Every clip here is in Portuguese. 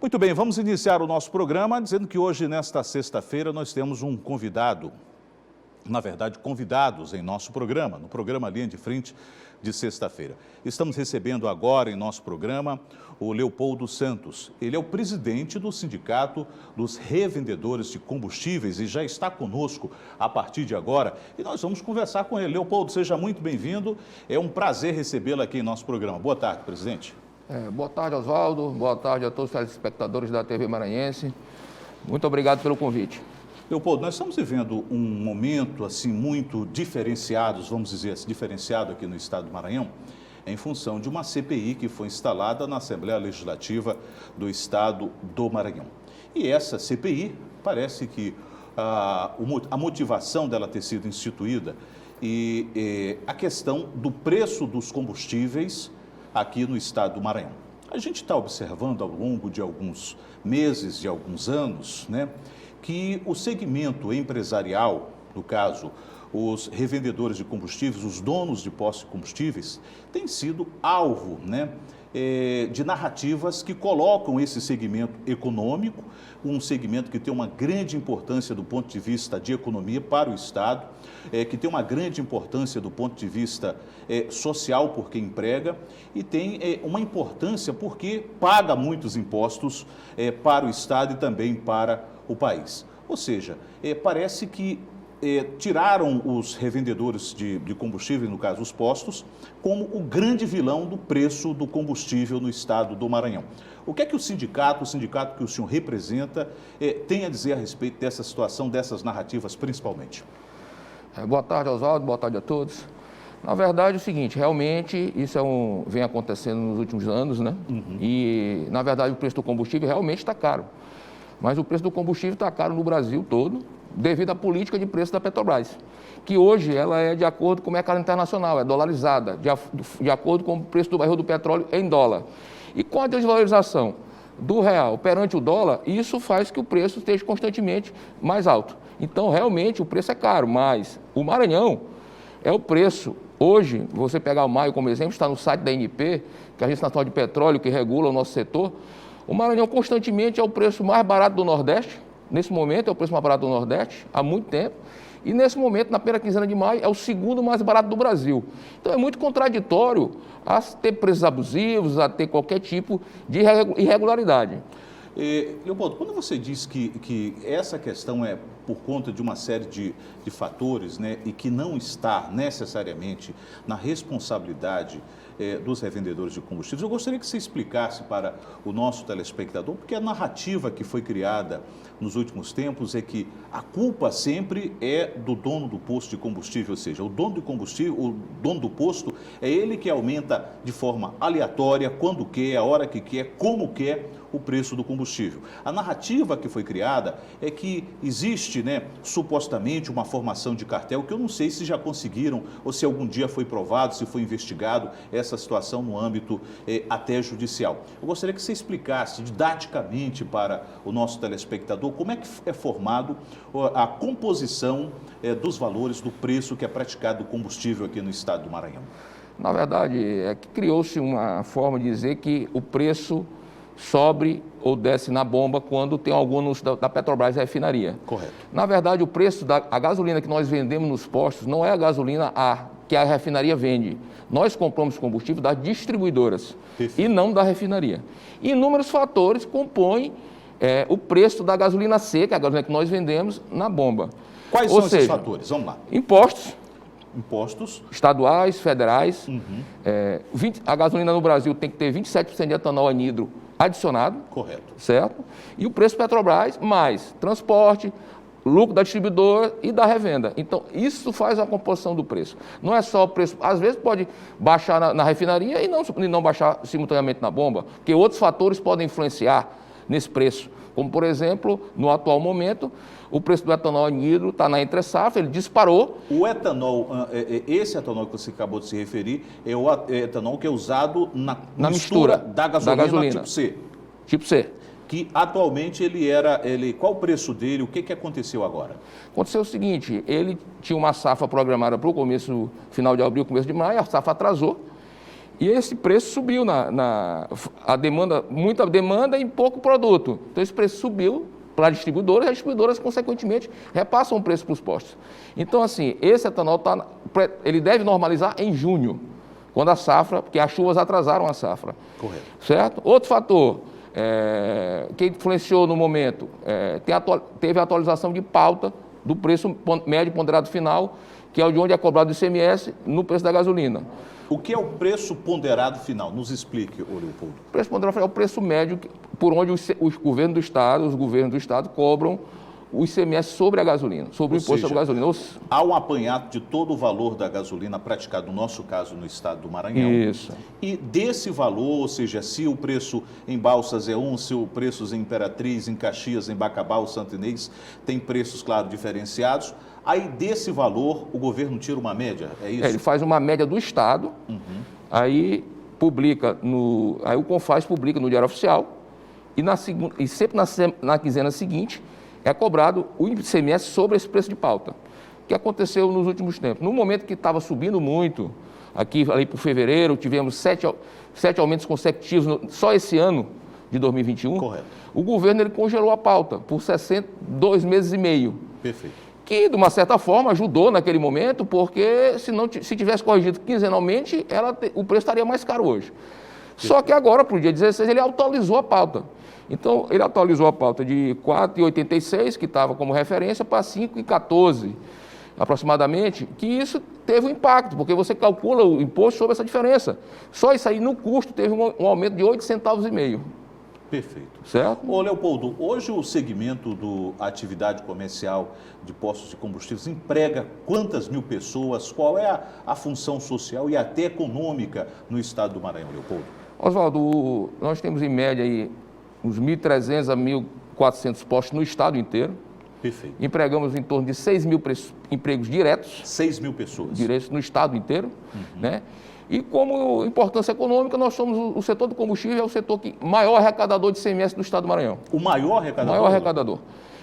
Muito bem, vamos iniciar o nosso programa dizendo que hoje, nesta sexta-feira, nós temos um convidado, na verdade, convidados em nosso programa, no programa Linha de Frente de sexta-feira. Estamos recebendo agora em nosso programa o Leopoldo Santos. Ele é o presidente do Sindicato dos Revendedores de Combustíveis e já está conosco a partir de agora e nós vamos conversar com ele. Leopoldo, seja muito bem-vindo. É um prazer recebê-lo aqui em nosso programa. Boa tarde, presidente. Boa tarde, Oswaldo. Boa tarde a todos os telespectadores da TV Maranhense. Muito obrigado pelo convite. Leopoldo, nós estamos vivendo um momento assim muito diferenciado, vamos dizer assim, diferenciado aqui no estado do Maranhão, em função de uma CPI que foi instalada na Assembleia Legislativa do estado do Maranhão. E essa CPI, parece que a motivação dela ter sido instituída e a questão do preço dos combustíveis aqui no estado do Maranhão. A gente está observando ao longo de alguns meses, de alguns anos, né, que o segmento empresarial, no caso, os revendedores de combustíveis, os donos de postos de combustíveis, tem sido alvo, né, de narrativas que colocam esse segmento econômico, um segmento que tem uma grande importância do ponto de vista de economia para o Estado, que tem uma grande importância do ponto de vista social, porque emprega, e tem uma importância porque paga muitos impostos para o Estado e também para o país. Ou seja, parece que tiraram os revendedores de combustível, no caso os postos, como o grande vilão do preço do combustível no estado do Maranhão. O que é que o sindicato que o senhor representa, tem a dizer a respeito dessa situação, dessas narrativas principalmente? Boa tarde, Oswaldo. Boa tarde a todos. Na verdade, é o seguinte, realmente isso vem acontecendo nos últimos anos, né? Uhum. E, na verdade, o preço do combustível realmente está caro. Mas o preço do combustível está caro no Brasil todo, devido à política de preço da Petrobras, que hoje ela é de acordo com o mercado internacional, é dolarizada, de acordo com o preço do barril do petróleo em dólar. E com a desvalorização do real perante o dólar, isso faz que o preço esteja constantemente mais alto. Então, realmente, o preço é caro, mas o Maranhão é o preço. Hoje, você pegar o maio como exemplo, está no site da ANP, que é a Agência Nacional de Petróleo, que regula o nosso setor. O Maranhão constantemente é o preço mais barato do Nordeste. Nesse momento é o preço mais barato do Nordeste, há muito tempo. E nesse momento, na primeira quinzena de maio, é o segundo mais barato do Brasil. Então é muito contraditório a ter preços abusivos, a ter qualquer tipo de irregularidade. Leopoldo, quando você diz que essa questão é por conta de uma série de fatores, né, e que não está necessariamente na responsabilidade dos revendedores de combustíveis, eu gostaria que você explicasse para o nosso telespectador, porque a narrativa que foi criada nos últimos tempos é que a culpa sempre é do dono do posto de combustível, ou seja, o dono do combustível, o dono do posto, é ele que aumenta de forma aleatória, quando quer, a hora que quer, como quer, o preço do combustível. A narrativa que foi criada é que existe, né, supostamente uma formação de cartel, que eu não sei se já conseguiram ou se algum dia foi provado, se foi investigado essa situação no âmbito até judicial. Eu gostaria que você explicasse didaticamente para o nosso telespectador como é que é formado a composição dos valores do preço que é praticado do combustível aqui no estado do Maranhão. Na verdade, é que criou-se uma forma de dizer que o preço sobe ou desce na bomba quando tem algum anúncio da Petrobras e refinaria. Correto. Na verdade, o preço da gasolina que nós vendemos nos postos não é a gasolina que a refinaria vende. Nós compramos combustível das distribuidoras. Perfeito. E não da refinaria. Inúmeros fatores compõem o preço da gasolina C, que é a gasolina que nós vendemos, na bomba. Quais são esses fatores? Vamos lá. Impostos. Estaduais, federais. Uhum. A gasolina no Brasil tem que ter 27% de etanol anidro adicionado. Correto. Certo? E o preço Petrobras, mais transporte, lucro da distribuidora e da revenda. Então, isso faz a composição do preço. Não é só o preço, às vezes pode baixar na refinaria e não baixar simultaneamente na bomba, porque outros fatores podem influenciar nesse preço. Como, por exemplo, no atual momento, o preço do etanol anidro está na entre-safra, ele disparou. O etanol, esse etanol que você acabou de se referir, é o etanol que é usado na mistura da gasolina tipo C. Tipo C. Que atualmente qual o preço dele, o que aconteceu agora? Aconteceu o seguinte, ele tinha uma safra programada para o final de abril, começo de maio, a safra atrasou. E esse preço subiu a demanda, muita demanda e pouco produto. Então esse preço subiu para as distribuidoras, consequentemente, repassam o preço para os postos. Então, assim, esse etanol ele deve normalizar em junho, quando a safra, porque as chuvas atrasaram a safra. Correto. Certo? Outro fator que influenciou no momento, teve a atualização de pauta do preço médio ponderado final, que é de onde é cobrado o ICMS no preço da gasolina. O que é o preço ponderado final? Nos explique, Leopoldo. O preço ponderado final é o preço médio por onde os governos do Estado cobram o ICMS sobre a gasolina, sobre o imposto sobre a gasolina. Há um apanhado de todo o valor da gasolina praticado, no nosso caso, no estado do Maranhão. Isso. E desse valor, ou seja, se o preço em Balsas é um, se o preço em Imperatriz, em Caxias, em Bacabal, Santo Inês, tem preços, claro, diferenciados. Aí, desse valor, o governo tira uma média, é isso? Ele faz uma média do Estado, aí o CONFAZ publica no Diário Oficial, e sempre na quinzena seguinte é cobrado o ICMS sobre esse preço de pauta. O que aconteceu nos últimos tempos? No momento que estava subindo muito, ali por fevereiro, tivemos sete aumentos consecutivos só esse ano de 2021. Correto. O governo ele congelou a pauta por 2 meses e meio. Perfeito. Que, de uma certa forma, ajudou naquele momento, porque se tivesse corrigido quinzenalmente, o preço estaria mais caro hoje. Só que agora, para o dia 16, ele atualizou a pauta. Então, ele atualizou a pauta de 4,86, que estava como referência, para 5,14, aproximadamente, que isso teve um impacto, porque você calcula o imposto sobre essa diferença. Só isso aí, no custo, teve um aumento de 8,5 centavos. Perfeito. Certo? Ô, Leopoldo, hoje o segmento da atividade comercial de postos de combustíveis emprega quantas mil pessoas? Qual é a função social e até econômica no estado do Maranhão, Leopoldo? Oswaldo, nós temos em média aí uns 1.300 a 1.400 postos no estado inteiro. Perfeito. Empregamos em torno de 6 mil empregos diretos. 6 mil pessoas. Diretos no estado inteiro, né? E como importância econômica, nós somos o setor do combustível, é o setor maior arrecadador de ICMS do estado do Maranhão. O maior arrecadador? O maior arrecadador.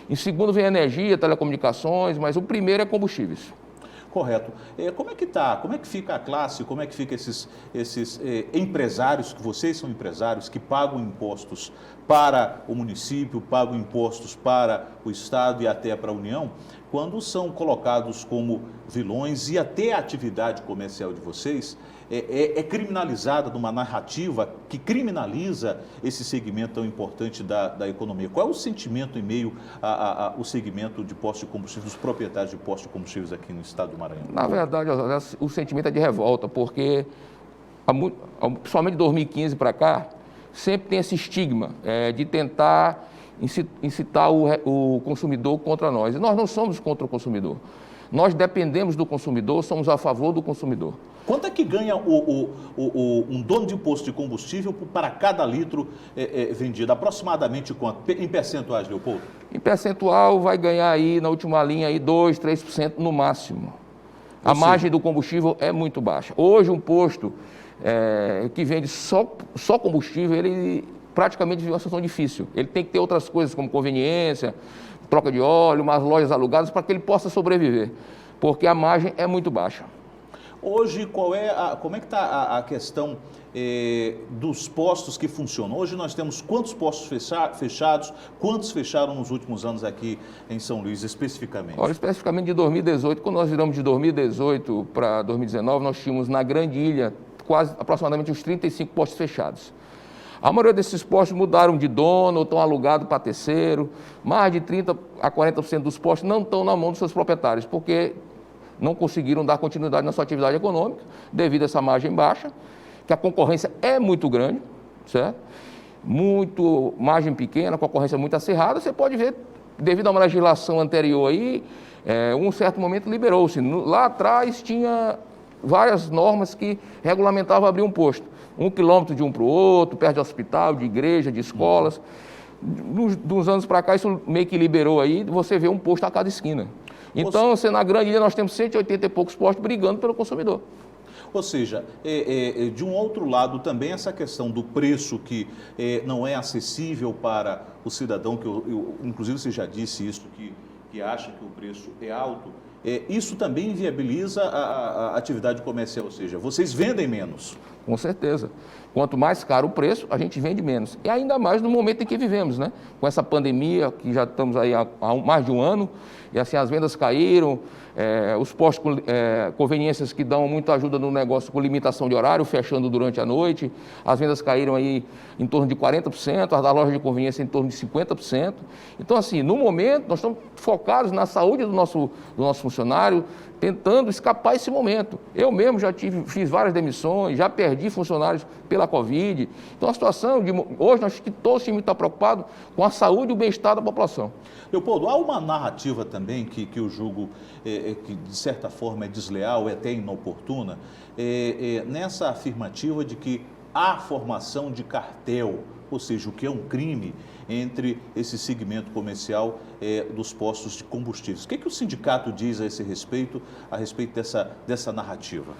Em segundo vem energia, telecomunicações, mas o primeiro é combustíveis. Correto. Como é que está? Como é que fica a classe? Como é que fica esses empresários, que vocês são empresários, que pagam impostos para o município, pagam impostos para o Estado e até para a União, quando são colocados como vilões e até a atividade comercial de vocês é criminalizada numa narrativa que criminaliza esse segmento tão importante da economia. Qual é o sentimento em meio ao segmento de postos de combustível, dos proprietários de postos de combustíveis aqui no estado do Maranhão? Na verdade, o sentimento é de revolta, porque, principalmente de 2015 para cá, sempre tem esse estigma de tentar incitar o consumidor contra nós. E nós não somos contra o consumidor. Nós dependemos do consumidor, somos a favor do consumidor. Quanto é que ganha um dono de posto de combustível para cada litro vendido? Aproximadamente quanto? Em percentuais, Leopoldo? Em percentual vai ganhar aí, na última linha, aí 2%, 3% no máximo. A margem do combustível é muito baixa. Hoje um posto que vende só combustível, ele praticamente vive uma situação difícil. Ele tem que ter outras coisas como conveniência, troca de óleo, umas lojas alugadas para que ele possa sobreviver, porque a margem é muito baixa. Hoje, como é que está a questão dos postos que funcionam? Hoje nós temos quantos postos fechados, quantos fecharam nos últimos anos aqui em São Luís, especificamente? Olha, especificamente de 2018, quando nós viramos de 2018 para 2019, nós tínhamos na Grande Ilha aproximadamente uns 35 postos fechados. A maioria desses postos mudaram de dono ou estão alugados para terceiro. Mais de 30% a 40% dos postos não estão na mão dos seus proprietários, porque não conseguiram dar continuidade na sua atividade econômica, devido a essa margem baixa, que a concorrência é muito grande, certo? Muito margem pequena, concorrência muito acirrada. Você pode ver, devido a uma legislação anterior aí, um certo momento liberou-se. Lá atrás tinha várias normas que regulamentavam abrir um posto. 1 quilômetro de um para o outro, perto de hospital, de igreja, de escolas. Dos anos para cá, isso meio que liberou aí, você vê um posto a cada esquina. Então, na Grande Ilha, nós temos 180 e poucos postos brigando pelo consumidor. Ou seja, de um outro lado também essa questão do preço que não é acessível para o cidadão, que inclusive você já disse isso, que acha que o preço é alto, isso também inviabiliza a atividade comercial, ou seja, vocês vendem menos. Com certeza. Quanto mais caro o preço, a gente vende menos. E ainda mais no momento em que vivemos, né? Com essa pandemia, que já estamos aí há mais de um ano, e assim as vendas caíram, os postos conveniências que dão muita ajuda no negócio com limitação de horário, fechando durante a noite, as vendas caíram aí em torno de 40%, as da loja de conveniência em torno de 50%. Então, assim, no momento, nós estamos focados na saúde do nosso funcionário, tentando escapar esse momento. Eu mesmo já fiz várias demissões, já perdi funcionários pela Covid. Então, a situação de hoje, acho que todo time está preocupado com a saúde e o bem-estar da população. Leopoldo, há uma narrativa também que eu julgo que, de certa forma, é desleal, é até inoportuna, nessa afirmativa de que há formação de cartel, ou seja, o que é um crime entre esse segmento comercial dos postos de combustíveis. O que o sindicato diz a respeito dessa narrativa?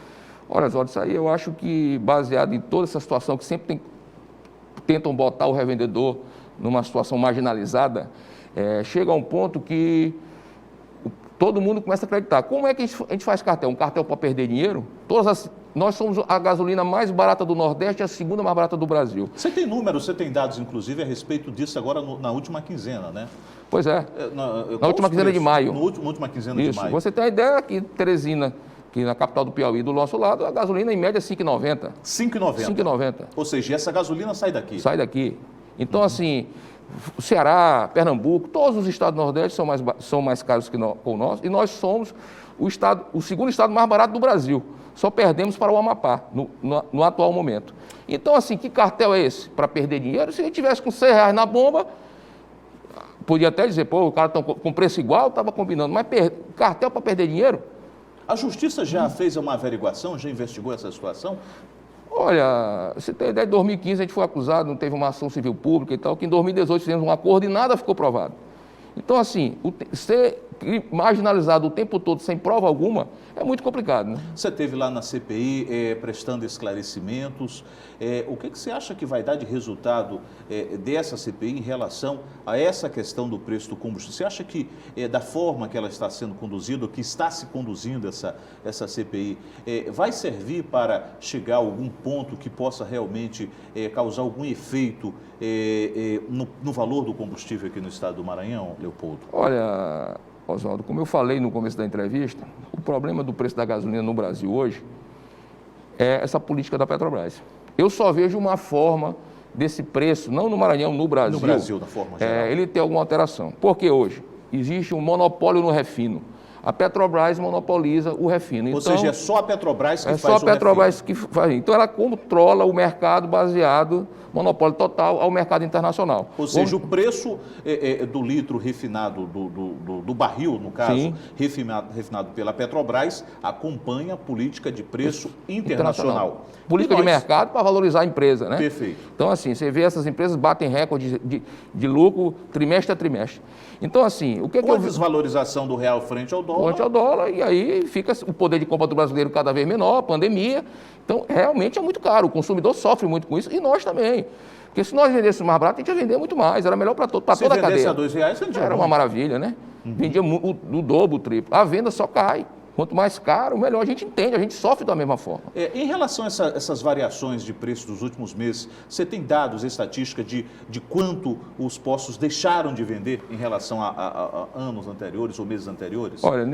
Olha, Oswaldo, isso aí eu acho que, baseado em toda essa situação, que sempre tentam botar o revendedor numa situação marginalizada, chega a um ponto que todo mundo começa a acreditar. Como é que a gente faz cartel? Um cartel para perder dinheiro? Nós somos a gasolina mais barata do Nordeste e a segunda mais barata do Brasil. Você tem números, você tem dados, inclusive, a respeito disso agora na última quinzena, né? Pois é. Na última quinzena de maio. Na última quinzena de maio. Você tem a ideia que Teresina, que na capital do Piauí, do nosso lado, a gasolina em média é 5,90. 5,90? 5,90. Ou seja, essa gasolina sai daqui? Sai daqui. Então, assim, o Ceará, Pernambuco, todos os estados do Nordeste são mais caros que o nosso, e nós somos o segundo estado mais barato do Brasil. Só perdemos para o Amapá, no atual momento. Então, assim, que cartel é esse? Para perder dinheiro? Se a gente tivesse com R$100 na bomba, podia até dizer, pô, o cara está com preço igual, estava combinando, mas cartel para perder dinheiro? A Justiça já fez uma averiguação, já investigou essa situação? Olha, você tem ideia, em 2015 a gente foi acusado, não teve uma ação civil pública e tal, que em 2018 fizemos um acordo e nada ficou provado. Então, assim, ser marginalizado o tempo todo sem prova alguma é muito complicado, né? Você esteve lá na CPI prestando esclarecimentos. O que você acha que vai dar de resultado dessa CPI em relação a essa questão do preço do combustível? Você acha que, da forma que ela está sendo conduzida, ou que está se conduzindo essa CPI, vai servir para chegar a algum ponto que possa realmente causar algum efeito no valor do combustível aqui no estado do Maranhão, Leopoldo? Olha, Oswaldo, como eu falei no começo da entrevista, o problema do preço da gasolina no Brasil hoje é essa política da Petrobras. Eu só vejo uma forma desse preço, não no Maranhão, no Brasil. No Brasil, da forma geral. Ele tem alguma alteração. Porque hoje existe um monopólio no refino. A Petrobras monopoliza o refino. Ou seja, é só a Petrobras que faz o refino. É só a Petrobras que faz. Então, ela controla o mercado baseado, monopólio total, ao mercado internacional. Ou seja, o preço do litro refinado, do barril, no caso, refinado pela Petrobras, acompanha a política de preço internacional. Política de mercado para valorizar a empresa, né? Perfeito. Então, assim, você vê essas empresas batem recorde de lucro trimestre a trimestre. Então, assim, o que com a desvalorização do real frente ao dólar. Frente ao dólar, e aí fica o poder de compra do brasileiro cada vez menor, a pandemia. Então, realmente é muito caro. O consumidor sofre muito com isso e nós também. Porque se nós vendêssemos mais barato, a gente ia vender muito mais. Era melhor para toda a cadeia. Se vendesse a R$2, vendia era uma maravilha, né? Vendia do dobro, o triplo. A venda só cai. Quanto mais caro, melhor. A gente entende, a gente sofre da mesma forma. Em relação a essas variações de preço dos últimos meses, você tem dados, estatística de quanto os postos deixaram de vender em relação a anos anteriores ou meses anteriores? Olha,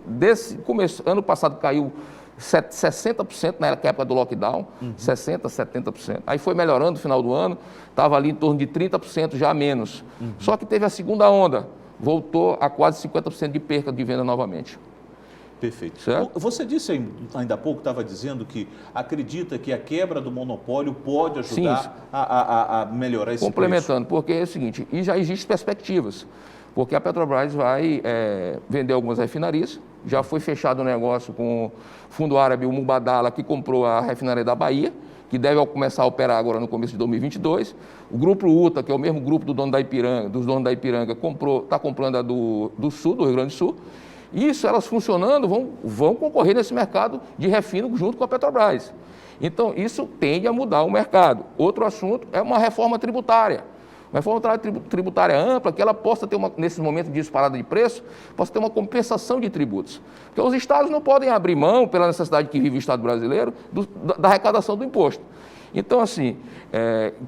desse começo, ano passado caiu 60% na época do lockdown, 60%, 70%. Aí foi melhorando no final do ano, estava ali em torno de 30% já menos. Só que teve a segunda onda, voltou a quase 50% de perca de venda novamente. Perfeito. Certo? Você disse ainda há pouco, estava dizendo que acredita que a quebra do monopólio pode ajudar a melhorar esse complementando, preço. Porque é o seguinte, e já existem perspectivas, porque a Petrobras vai vender algumas refinarias, já foi fechado o negócio com o fundo árabe, o Mubadala, que comprou a refinaria da Bahia, que deve começar a operar agora no começo de 2022. O Grupo UTA, que é o mesmo grupo dos donos da Ipiranga, está comprando a do Sul, do Rio Grande do Sul. Isso, elas funcionando, vão concorrer nesse mercado de refino junto com a Petrobras. Então, isso tende a mudar o mercado. Outro assunto é uma reforma tributária. Mas for uma alíquota tributária ampla, que ela possa ter, nesse momento de disparada de preço, possa ter uma compensação de tributos. Porque os estados não podem abrir mão, pela necessidade que vive o Estado brasileiro, da arrecadação do imposto. Então, assim,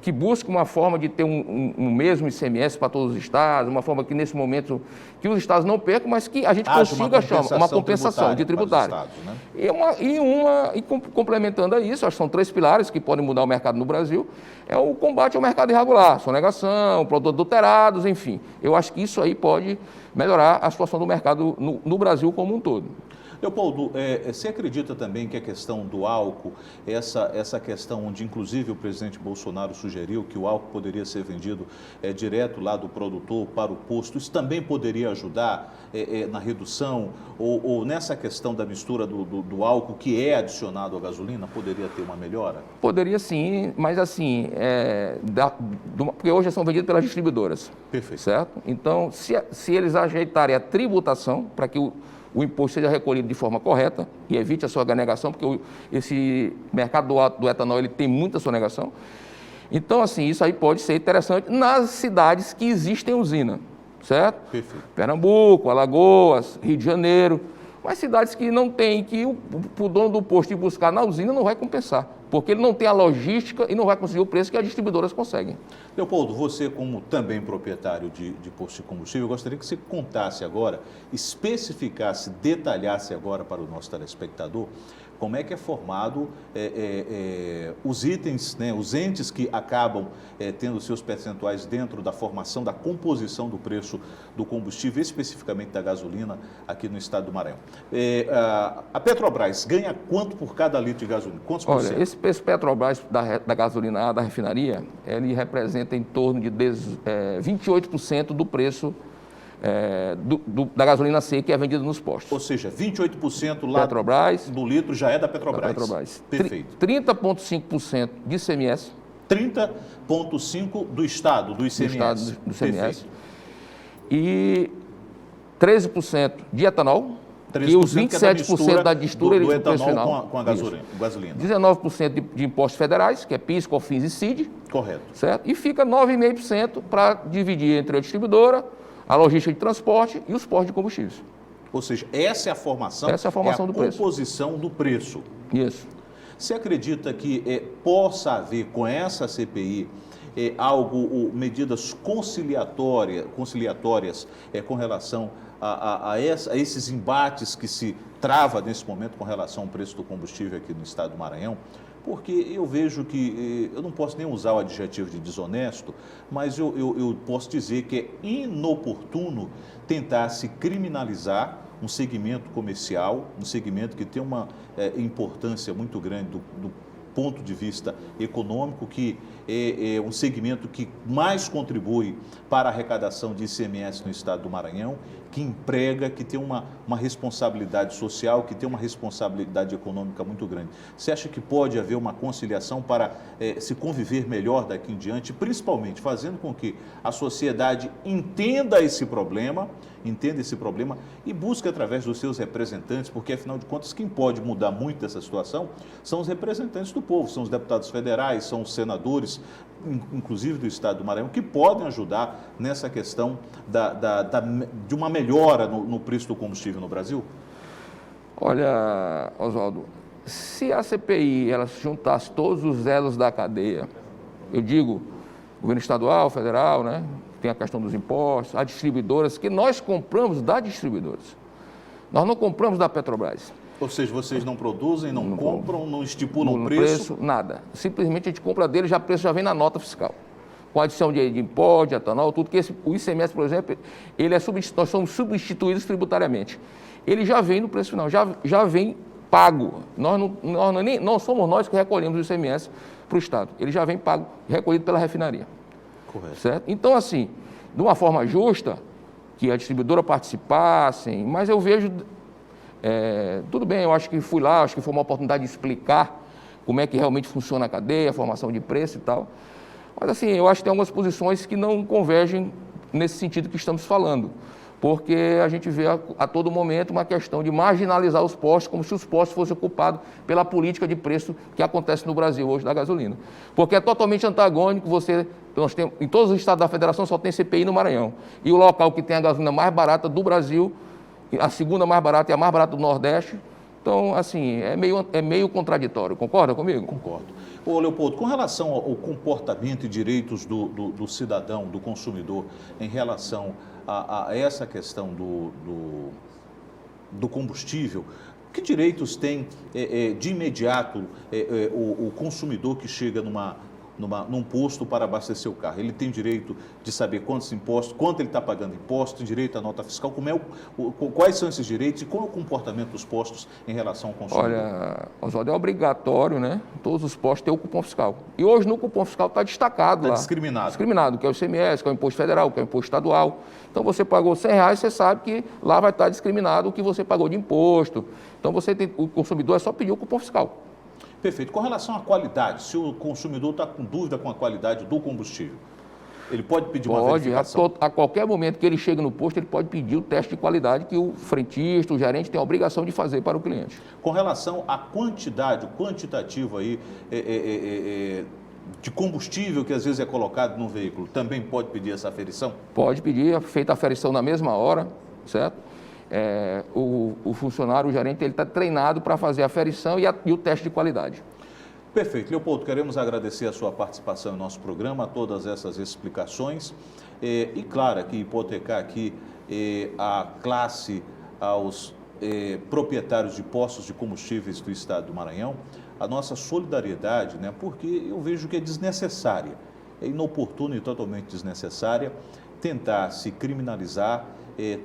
que busque uma forma de ter um mesmo ICMS para todos os estados, uma forma que, nesse momento, que os estados não percam, mas que a gente consiga chamar uma compensação de tributária. Estados, né? E complementando a isso, acho que são 3 pilares que podem mudar o mercado no Brasil, é o combate ao mercado irregular, sonegação, produtos adulterados, enfim. Eu acho que isso aí pode melhorar a situação do mercado no Brasil como um todo. Leopoldo, você acredita também que a questão do álcool, essa questão onde inclusive o presidente Bolsonaro sugeriu que o álcool poderia ser vendido direto lá do produtor para o posto, isso também poderia ajudar na redução ou nessa questão da mistura do álcool que é adicionado à gasolina, poderia ter uma melhora? Poderia sim, mas assim, porque hoje são vendidos pelas distribuidoras. Perfeito. Certo? Então, se eles ajeitarem a tributação para que o imposto seja recolhido de forma correta e evite a sonegação, porque esse mercado do etanol ele tem muita sonegação. Então, assim, isso aí pode ser interessante nas cidades que existem usina, certo? Perfeito. Pernambuco, Alagoas, Rio de Janeiro, mas cidades que não tem, que o dono do posto ir buscar na usina não vai compensar, porque ele não tem a logística e não vai conseguir o preço que as distribuidoras conseguem. Leopoldo, você como também proprietário de posto de combustível, eu gostaria que você contasse agora, especificasse, detalhasse agora para o nosso telespectador, como é que é formado os itens, né, os entes que acabam tendo seus percentuais dentro da formação, da composição do preço do combustível, especificamente da gasolina, aqui no estado do Maranhão. A Petrobras ganha quanto por cada litro de gasolina? Quantos por cento? Olha, esse preço Petrobras da gasolina da refinaria, ele representa em torno de 28% do preço da gasolina C que é vendida nos postos. Ou seja, 28% lá Petrobras, do litro já é da Petrobras. Da Petrobras. Perfeito. 30,5% de ICMS. 30,5% do Estado, do ICMS. Do Estado, do ICMS. Perfeito. E 13% de etanol. 13% e os 27% da mistura do etanol final, com a gasolina. 19% de impostos federais, que é PIS, COFINS e CID. Correto. Certo? E fica 9,5% para dividir entre a distribuidora, a logística de transporte e os postos de combustíveis. Ou seja, essa é a formação, do preço. Composição do preço. Isso. Você acredita que possa haver com essa CPI medidas conciliatórias com relação a esses embates que se trava nesse momento com relação ao preço do combustível aqui no estado do Maranhão? Porque eu vejo que, eu não posso nem usar o adjetivo de desonesto, mas eu posso dizer que é inoportuno tentar se criminalizar um segmento comercial, um segmento que tem uma importância muito grande do ponto de vista econômico, que é um segmento que mais contribui para a arrecadação de ICMS no estado do Maranhão, que emprega, que tem uma responsabilidade social, que tem uma responsabilidade econômica muito grande. Você acha que pode haver uma conciliação para se conviver melhor daqui em diante, principalmente fazendo com que a sociedade entenda esse problema e busque através dos seus representantes, porque afinal de contas quem pode mudar muito essa situação são os representantes do povo, são os deputados federais, são os senadores, inclusive do estado do Maranhão, que podem ajudar nessa questão de uma melhora no preço do combustível no Brasil? Olha, Oswaldo, se a CPI ela juntasse todos os elos da cadeia, eu digo, governo estadual, federal, né? Tem a questão dos impostos, as distribuidoras, que nós compramos das distribuidoras. Nós não compramos da Petrobras. Ou seja, vocês não produzem, não compram, não estipulam preço? Nada. Simplesmente a gente compra dele, o preço já vem na nota fiscal. Com adição de imposto, de etanol, tudo, que o ICMS, por exemplo, nós somos substituídos tributariamente. Ele já vem no preço final, já vem pago. Não somos nós que recolhemos o ICMS para o Estado. Ele já vem pago, recolhido pela refinaria. Correto. Certo? Então, assim, de uma forma justa, que a distribuidora participasse, mas eu vejo, tudo bem, eu acho que fui lá, acho que foi uma oportunidade de explicar como é que realmente funciona a cadeia, a formação de preço e tal, mas assim, eu acho que tem algumas posições que não convergem nesse sentido que estamos falando. porque a gente vê a todo momento uma questão de marginalizar os postos, como se os postos fossem ocupados pela política de preço que acontece no Brasil hoje da gasolina. Porque é totalmente antagônico nós temos, em todos os estados da federação só tem CPI no Maranhão. E o local que tem a gasolina mais barata do Brasil, a segunda mais barata e a mais barata do Nordeste. Então, assim, é meio contraditório. Concorda comigo? Concordo. Ô, Leopoldo, com relação ao comportamento e direitos do cidadão, do consumidor, em relação a essa questão do combustível, que direitos tem de imediato o consumidor que chega num posto para abastecer o carro? Ele tem direito de saber quantos impostos, quanto ele está pagando imposto, tem direito à nota fiscal, quais são esses direitos e qual é o comportamento dos postos em relação ao consumidor? Olha, Oswaldo, é obrigatório, né? Todos os postos têm o cupom fiscal. E hoje no cupom fiscal está destacado lá. Discriminado. Discriminado, que é o ICMS, que é o imposto federal, que é o imposto estadual. Então você pagou R$100, você sabe que lá vai estar discriminado o que você pagou de imposto. Então o consumidor é só pedir o cupom fiscal. Perfeito. Com relação à qualidade, se o consumidor está com dúvida com a qualidade do combustível, ele pode pedir uma verificação? A qualquer momento que ele chega no posto, ele pode pedir o teste de qualidade que o frentista, o gerente tem a obrigação de fazer para o cliente. Com relação à quantidade, o quantitativo aí de combustível que às vezes é colocado no veículo, também pode pedir essa aferição? Pode pedir, feita a aferição na mesma hora, certo? O funcionário, o gerente, ele está treinado para fazer a aferição e o teste de qualidade. Perfeito. Leopoldo, queremos agradecer a sua participação no nosso programa, todas essas explicações. E claro, aqui hipotecar aqui a classe aos proprietários de postos de combustíveis do estado do Maranhão, a nossa solidariedade, né? Porque eu vejo que é desnecessária, é inoportuna e totalmente desnecessária tentar se criminalizar,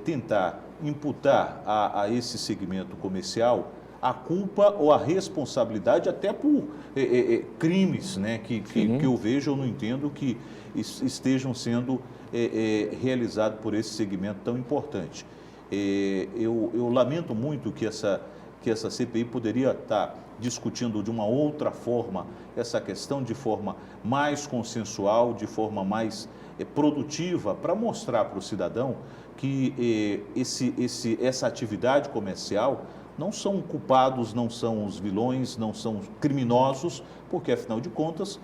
tentar imputar a esse segmento comercial a culpa ou a responsabilidade até por crimes, né, que eu vejo, eu não entendo que estejam sendo realizados por esse segmento tão importante. Eu lamento muito que essa CPI poderia estar discutindo de uma outra forma essa questão, de forma mais consensual, de forma mais produtiva, para mostrar para o cidadão que essa atividade comercial não são culpados, não são os vilões, não são criminosos, porque, afinal de contas,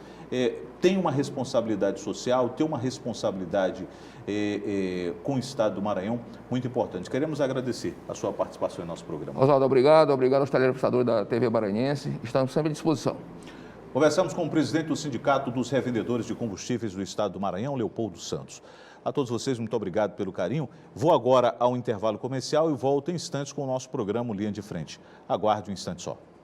tem uma responsabilidade social, tem uma responsabilidade com o Estado do Maranhão muito importante. Queremos agradecer a sua participação em nosso programa. Oswaldo, obrigado aos telespectadores da TV Maranhense, estamos sempre à disposição. Conversamos com o presidente do Sindicato dos Revendedores de Combustíveis do Estado do Maranhão, Leopoldo Santos. A todos vocês, muito obrigado pelo carinho. Vou agora ao intervalo comercial e volto em instantes com o nosso programa Linha de Frente. Aguarde um instante só.